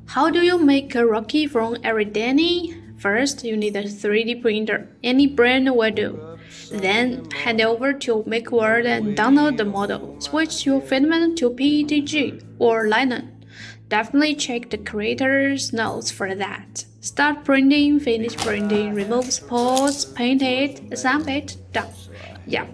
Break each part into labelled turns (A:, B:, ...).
A: How do you make a Rocky from Aridani? First, you need a 3D printer. Any brand will do. Then, head over to Makeworld and download the model. Switch your filament to PETG or linen. Definitely check the creator's notes for that. Start printing, finish printing, remove spots, paint it, stamp it, done. Yeah,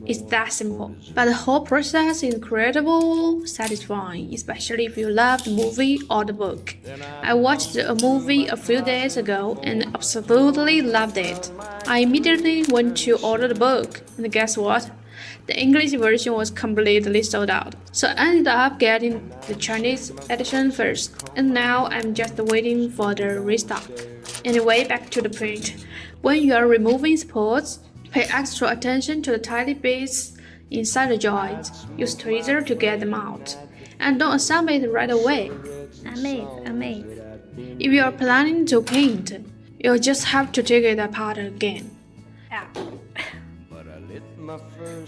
A: it's that simple. But the whole process is incredible, satisfying, especially if you love the movie or the book. I watched a movie a few days ago and absolutely loved it. I immediately went to order the book, and guess what? The English version was completely sold out, so I ended up getting the Chinese edition first, and now I'm just waiting for the restock. Anyway, back to the print. When you are removing spots, pay extra attention to the tiny bits inside the joint. Use tweezer to get them out, and don't assemble it right away.
B: Amaze.
A: If you are planning to paint, you'll just have to take it apart again.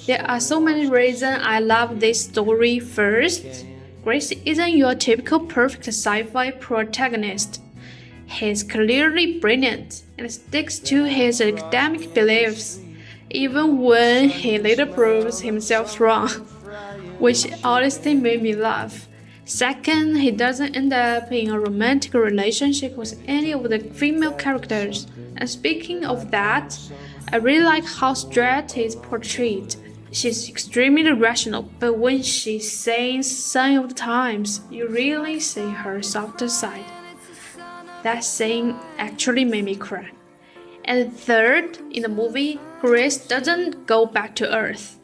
A: There are so many reasons I love this story. First, Grace isn't your typical perfect sci-fi protagonist. He's clearly brilliant and sticks to his academic beliefs, even when he later proves himself wrong, which honestly made me laugh. Second, he doesn't end up in a romantic relationship with any of the female characters. And speaking of that, I really like how Strat is portrayed. She's extremely rational, but when she's saying some of the times, you really see her softer side. That scene actually made me cry. And third, in the movie, Grace doesn't go back to Earth.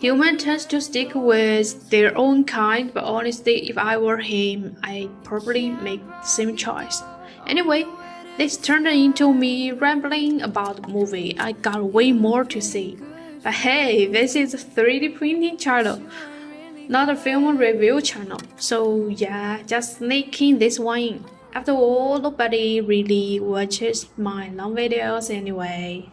A: Humans tend to stick with their own kind, but honestly, if I were him, I'd probably make the same choice. Anyway, this turned into me rambling about the movie. I got way more to say. But hey, this is a 3D printing channel, not a film review channel. So yeah, just sneaking this one in. After all, nobody really watches my long videos anyway.